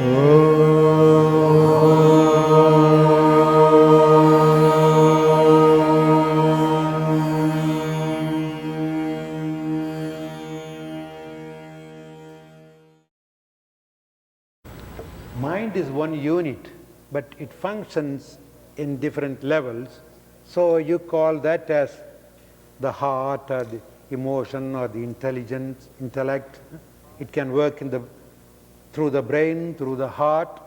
Mind is one unit, but it functions in different levels. So you call that as the heart or the emotion or the intelligence, intellect. It can work through the brain, through the heart.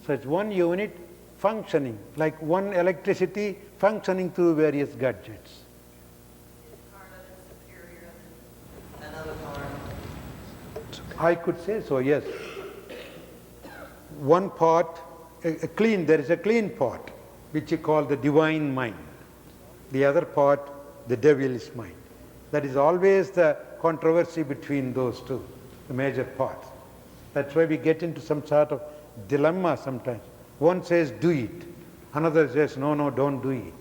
So it's one unit functioning, like one electricity functioning through various gadgets. I could say so, yes. One part, there is a clean part, which you call the divine mind. The other part, the devil's mind. That is always the controversy between those two, the major parts. That's why we get into some sort of dilemma sometimes. One says, do it. Another says, no, no, don't do it.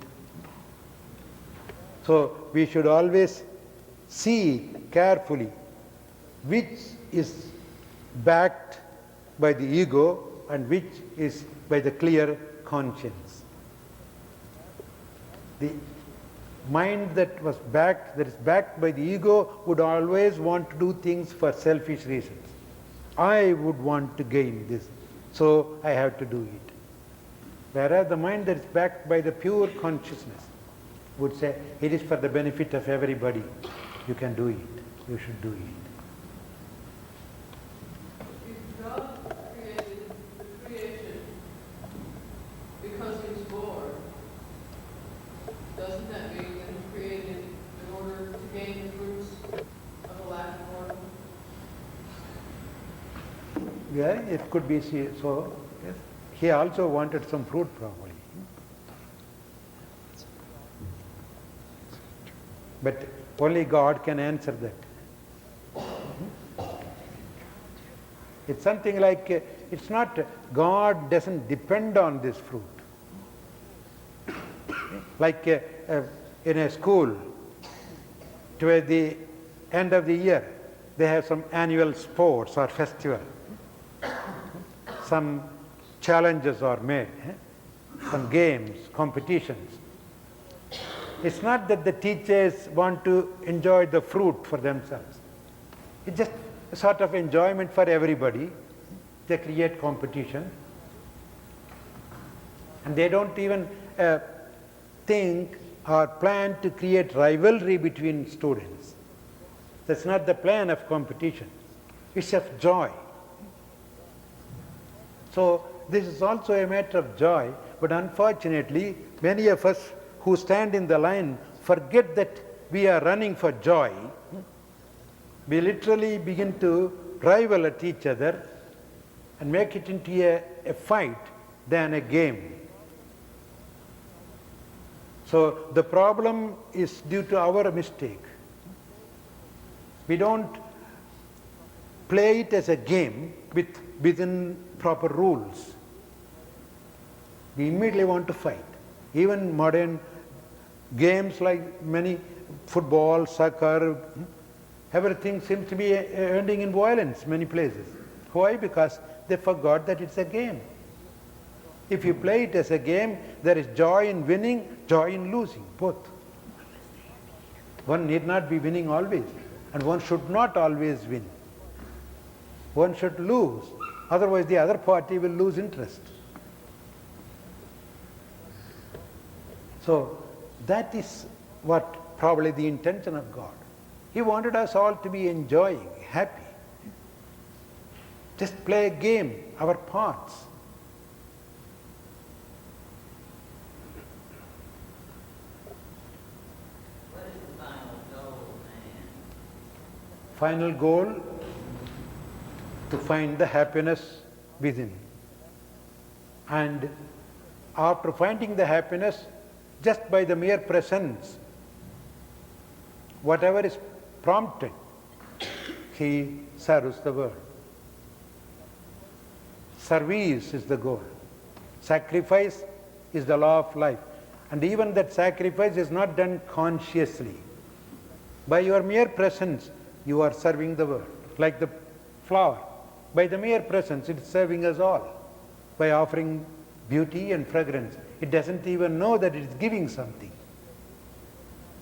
So we should always see carefully which is backed by the ego and which is by the clear conscience. The mind that is backed by the ego would always want to do things for selfish reasons. I would want to gain this, so I have to do it. Whereas the mind that is backed by the pure consciousness would say, it is for the benefit of everybody. You can do it. You should do it. If God created the creation because he's bored, doesn't that mean that he created in order to gain the fruits of a lack of boredom? Yeah, it could be so. Yes. He also wanted some fruit, probably. But only God can answer that. It's something like, it's not, God doesn't depend on this fruit. Like in a school, toward the end of the year, they have some annual sports or festival. Some challenges are made, some games, competitions. It's not that the teachers want to enjoy the fruit for themselves. It's just a sort of enjoyment for everybody. They create competition. And they don't even think or plan to create rivalry between students. That's not the plan of competition. It's of joy. So this is also a matter of joy, but unfortunately, many of us who stand in the line forget that we are running for joy. We literally begin to rival at each other and make it into a fight than a game. So the problem is due to our mistake. We don't play it as a game within proper rules. We immediately want to fight. Even modern games like many football, soccer, everything seems to be ending in violence many places. Why? Because they forgot that it's a game. If you play it as a game, there is joy in winning, joy in losing, both. One need not be winning always, and one should not always win. One should lose, otherwise the other party will lose interest. So that is what probably the intention of God. He wanted us all to be enjoying, happy. Just play a game, our parts. What is the final goal, man? Final goal, to find the happiness within. And after finding the happiness, just by the mere presence, whatever is prompted, he serves the world. Service is the goal. Sacrifice is the law of life. And even that sacrifice is not done consciously. By your mere presence, you are serving the world. Like the flower. By the mere presence, it is serving us all by offering beauty and fragrance. It doesn't even know that it is giving something.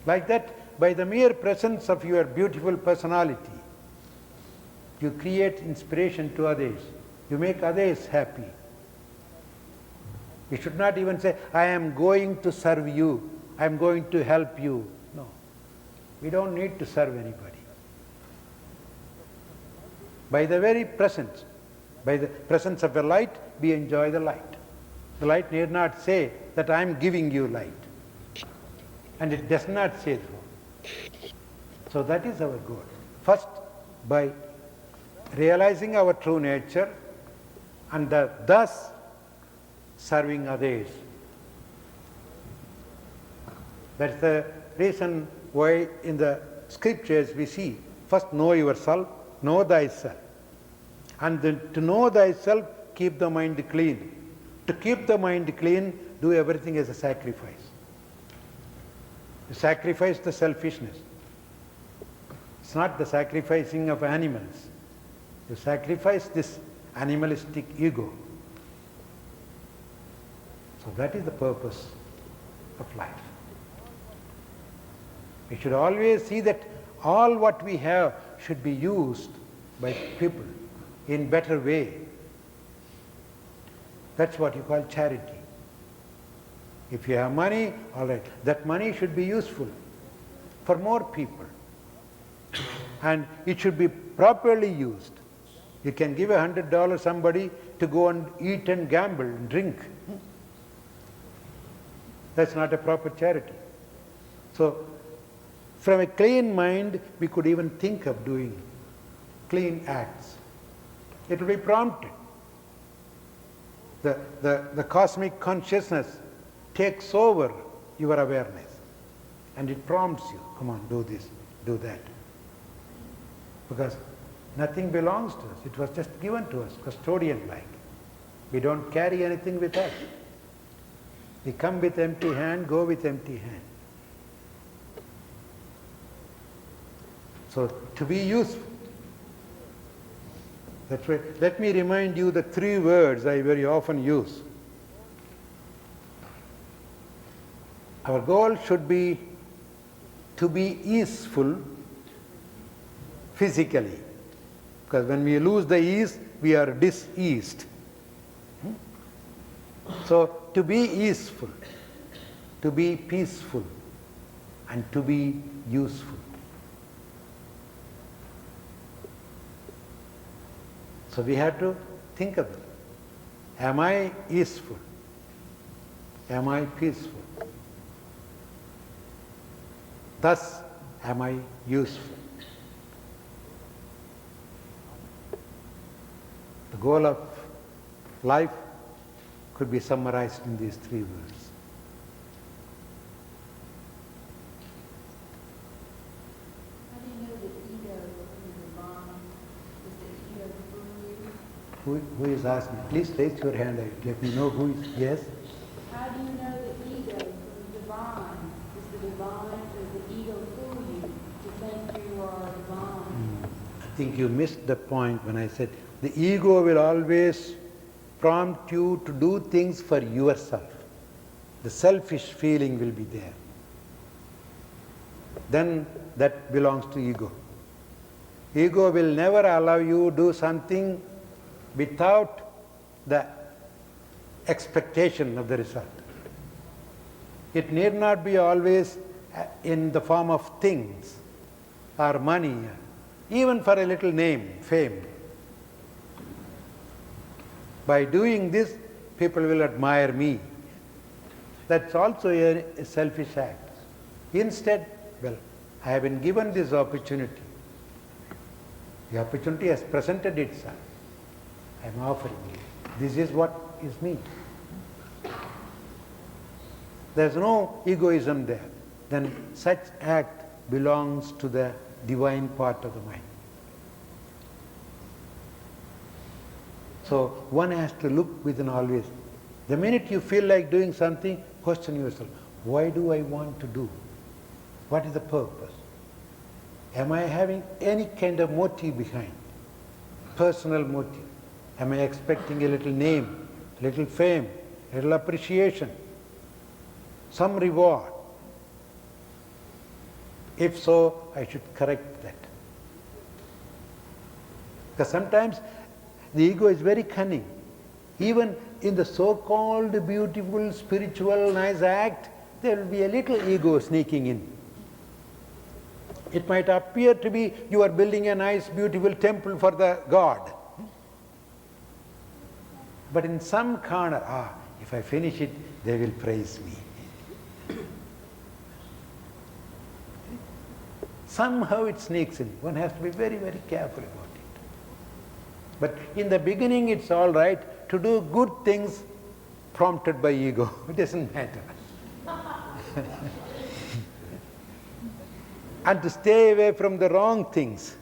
Like that, by the mere presence of your beautiful personality, you create inspiration to others. You make others happy. You should not even say, I am going to serve you, I am going to help you. No. We don't need to serve anybody. By the very presence, by the presence of the light, we enjoy the light. The light need not say that I am giving you light. And it does not say so. So that is our goal. First, by realizing our true nature and thus serving others. That's the reason why in the scriptures we see, first know yourself, know thyself. And then to know thyself, keep the mind clean. To keep the mind clean, do everything as a sacrifice. You sacrifice the selfishness. It's not the sacrificing of animals. You sacrifice this animalistic ego. So that is the purpose of life. We should always see that all what we have should be used by people in better way. That's what you call charity. If you have money, all right, that money should be useful for more people. And it should be properly used. You can give $100 somebody to go and eat and gamble and drink. That's not a proper charity. So, from a clean mind, we could even think of doing clean acts. It will be prompted. The cosmic consciousness takes over your awareness and it prompts you, come on, do this, do that. Because nothing belongs to us. It was just given to us, custodian-like. We don't carry anything with us. We come with empty hand, go with empty hand. So, to be useful. That's why, let me remind you the three words I very often use. Our goal should be to be easeful physically. Because when we lose the ease, we are diseased. So, to be easeful, to be peaceful, and to be useful. So we have to think of it. Am I easeful? Am I peaceful? Thus, am I useful? The goal of life could be summarized in these three words. How do you know the ego in the mind? Is the ego through you? Who is asking? Please raise your hand. Let me know who is. Yes? How do you know the ego from the divine? Is the divine, does the ego fool you to think you are divine? I think you missed the point when I said the ego will always prompt you to do things for yourself. The selfish feeling will be there. Then that belongs to ego. Ego will never allow you to do something without the expectation of the result. It need not be always in the form of things or money, even for a little name, fame. By doing this, people will admire me. That's also a selfish act. Instead, well, I have been given this opportunity. The opportunity has presented itself. I am offering it. This is what is me. There is no egoism there. Then such act belongs to the divine part of the mind. So one has to look within always. The minute you feel like doing something, question yourself, why do I want to do? What is the purpose? Am I having any kind of motive behind? personal motive? Am I expecting a little name, a little fame, a little appreciation, some reward? If so, I should correct that. Because sometimes the ego is very cunning. Even in the so-called beautiful, spiritual, nice act, there will be a little ego sneaking in. It might appear to be you are building a nice, beautiful temple for the God. But in some corner, if I finish it, they will praise me. Somehow it sneaks in. One has to be very, very careful about it. But in the beginning, it's all right to do good things prompted by ego. It doesn't matter. And to stay away from the wrong things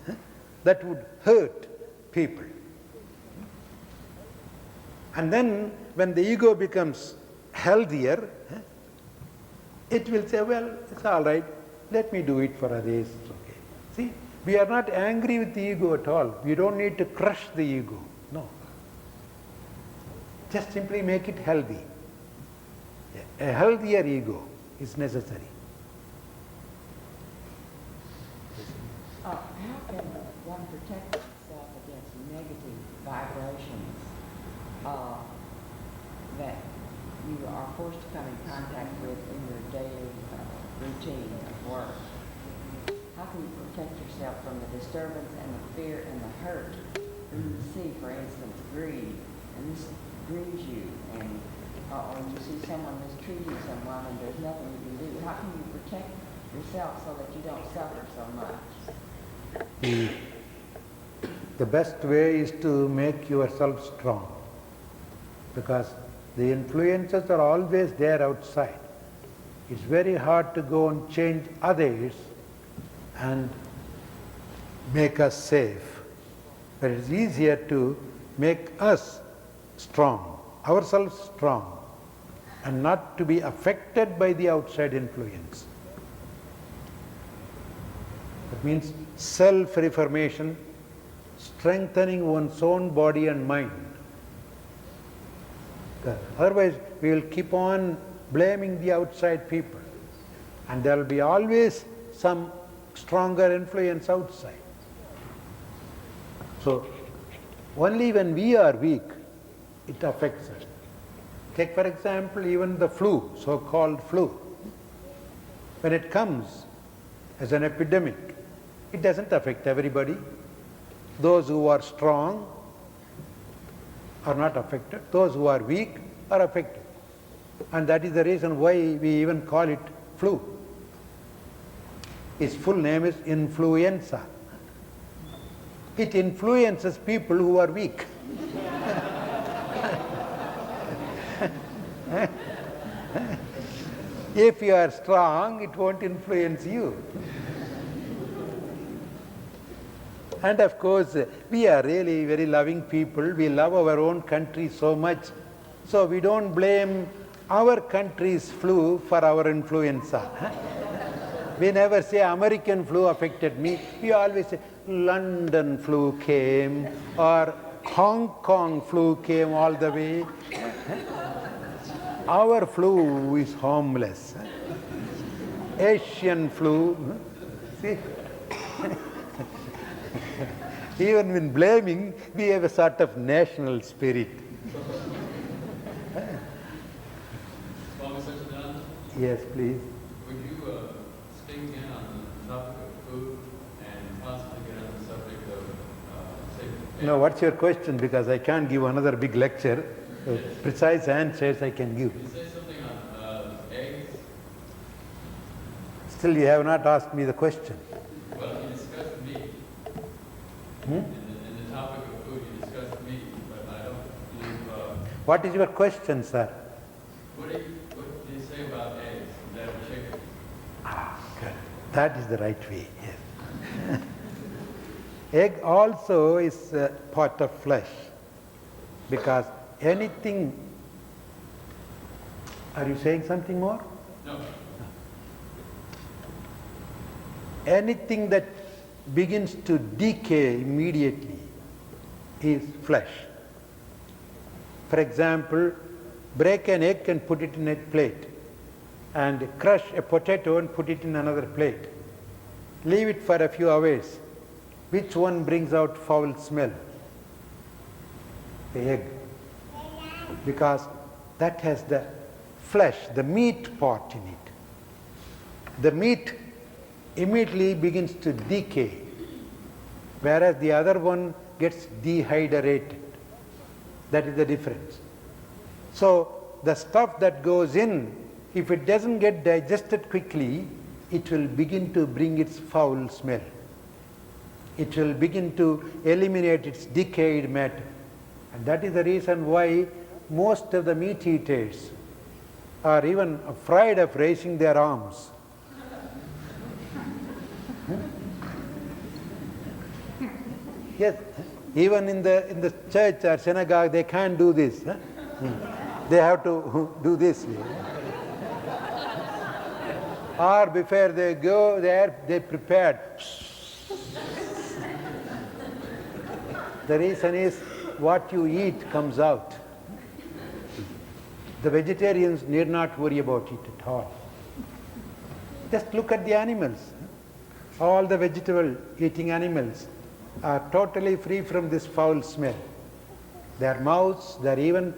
that would hurt people. And then when the ego becomes healthier, it will say, well, it's all right, let me do it for others. Okay. See, we are not angry with the ego at all. We don't need to crush the ego. No. Just simply make it healthy. A healthier ego is necessary. How can one protect itself against negative vibrations that you are forced to come in contact with in your daily routine of work? How can you protect yourself from the disturbance and the fear and the hurt when you see, for instance, greed, and this grieves you, and or you see someone mistreating someone and there's nothing you can do? How can you protect yourself so that you don't suffer so much? The best way is to make yourself strong, because the influences are always there outside. It's very hard to go and change others and make us safe. But it's easier to make us strong, ourselves strong, and not to be affected by the outside influence. That means self-reformation, strengthening one's own body and mind. Otherwise, we will keep on blaming the outside people, and there will be always some stronger influence outside. So, only when we are weak, it affects us. Take, for example, even the flu, so-called flu. When it comes as an epidemic, it doesn't affect everybody. Those who are strong are not affected. Those who are weak are affected. And that is the reason why we even call it flu. Its full name is influenza. It influences people who are weak. If you are strong, it won't influence you. And of course, we are really very loving people. We love our own country so much. So we don't blame our country's flu for our influenza. We never say American flu affected me. We always say London flu came, or Hong Kong flu came all the way. Our flu is harmless. Asian flu. See? Even when blaming, we have a sort of national spirit. Swami Satchidananda? Yes, please. Would you speak again on the topic of food and possibly get on the subject of safety? No, what's your question? Because I can't give another big lecture. So precise answers I can give. You say something on eggs. Still, you have not asked me the question. Well, you discussed meat. In the topic of food, you discussed meat, but I don't believe... What is your question, sir? What do you say about eggs instead of chicken? Good. That is the right way, yes. Egg also is a part of flesh, because anything... Are you saying something more? No. Anything that begins to decay immediately is flesh. For example, break an egg and put it in a plate, and crush a potato and put it in another plate. Leave it for a few hours. Which one brings out foul smell? The egg. Because that has the flesh, the meat part in it. The meat immediately begins to decay, whereas the other one gets dehydrated. That is the difference. So the stuff that goes in, if it doesn't get digested quickly, it will begin to bring its foul smell. It will begin to eliminate its decayed matter. And that is the reason why most of the meat eaters are even afraid of raising their arms. Yes, even in the church or synagogue, they can't do this. They have to do this. Or before they go there, they prepared. The reason is what you eat comes out. The vegetarians need not worry about it at all. Just look at the animals. All the vegetable eating animals are totally free from this foul smell. Their mouths, their even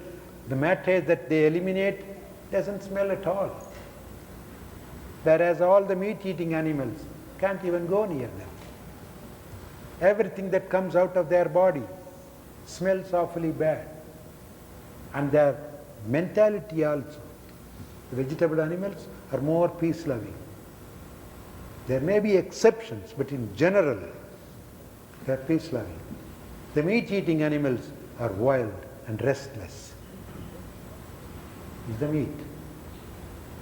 the matter that they eliminate doesn't smell at all. Whereas all the meat-eating animals can't even go near them. Everything that comes out of their body smells awfully bad. And their mentality also. The vegetable animals are more peace-loving. There may be exceptions, but in general, they are peace-loving. The meat-eating animals are wild and restless. Is the meat.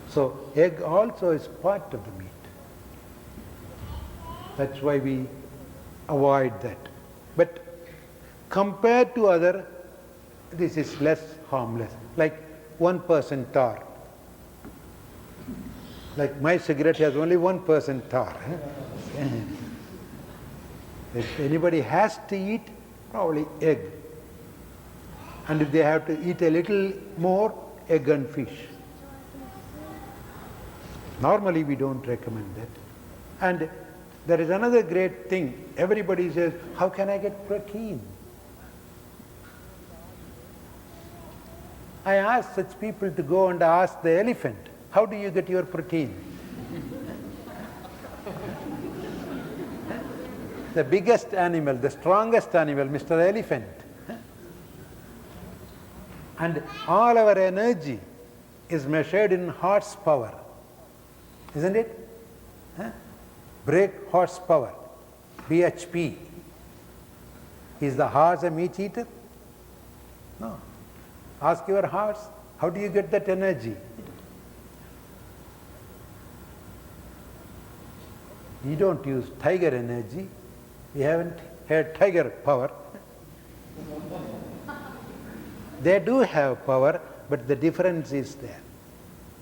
So egg also is part of the meat. That's why we avoid that. But compared to other, this is less harmless. Like 1% tar. Like my cigarette has only 1% tar. If anybody has to eat, probably egg. And if they have to eat a little more, egg and fish. Normally we don't recommend that. And there is another great thing. Everybody says, how can I get protein? I ask such people to go and ask the elephant, how do you get your protein? The biggest animal, the strongest animal, Mr. Elephant. And all our energy is measured in horsepower. Isn't it? Brake horsepower, BHP. Is the horse a meat eater? No. Ask your horse, how do you get that energy? You don't use tiger energy. You haven't had tiger power. They do have power, but the difference is there.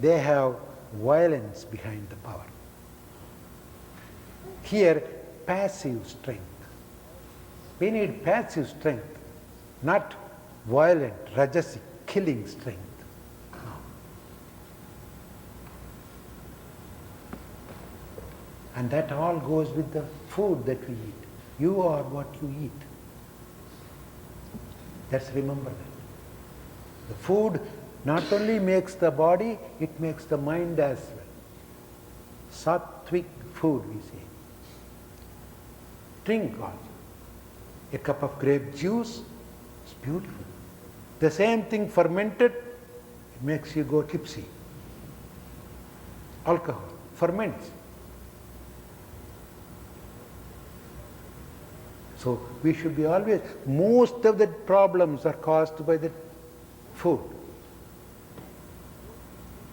They have violence behind the power. Here, passive strength. We need passive strength, not violent, rajasic, killing strength. No. And that all goes with the food that we eat. You are what you eat. Let's remember that. The food not only makes the body, it makes the mind as well. Sattvic food, we say. Drink also. A cup of grape juice is beautiful. The same thing fermented, it makes you go tipsy. Alcohol ferments. So we should be always, most of the problems are caused by the food.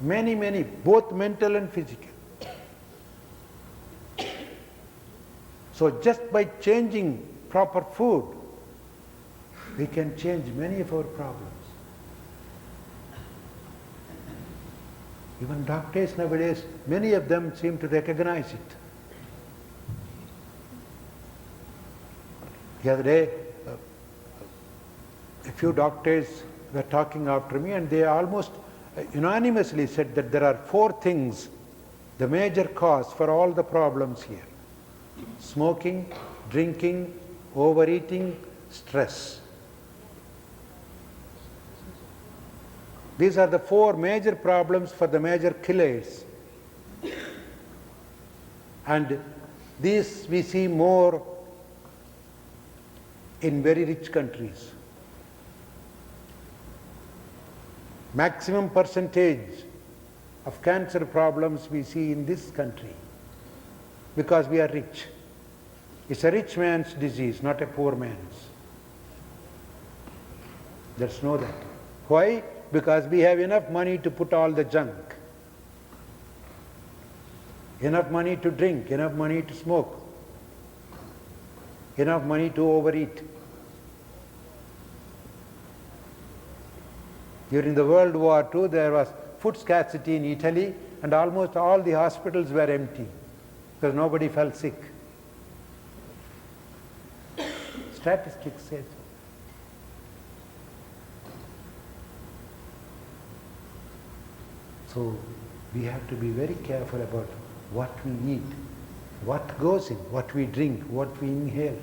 Many, both mental and physical. So just by changing proper food, we can change many of our problems. Even doctors nowadays, many of them seem to recognize it. The other day, a few doctors were talking after me, and they almost unanimously said that there are 4 things, the major cause for all the problems here: smoking, drinking, overeating, stress. These are the 4 major problems for the major killers. And these we see more in very rich countries. Maximum percentage of cancer problems we see in this country because we are rich. It's a rich man's disease, not a poor man's. Let's know that. Why? Because we have enough money to put all the junk. Enough money to drink, enough money to smoke, enough money to overeat. During the World War II, there was food scarcity in Italy, and almost all the hospitals were empty because nobody fell sick. Statistics say so. So we have to be very careful about what we eat, what goes in, what we drink, what we inhale.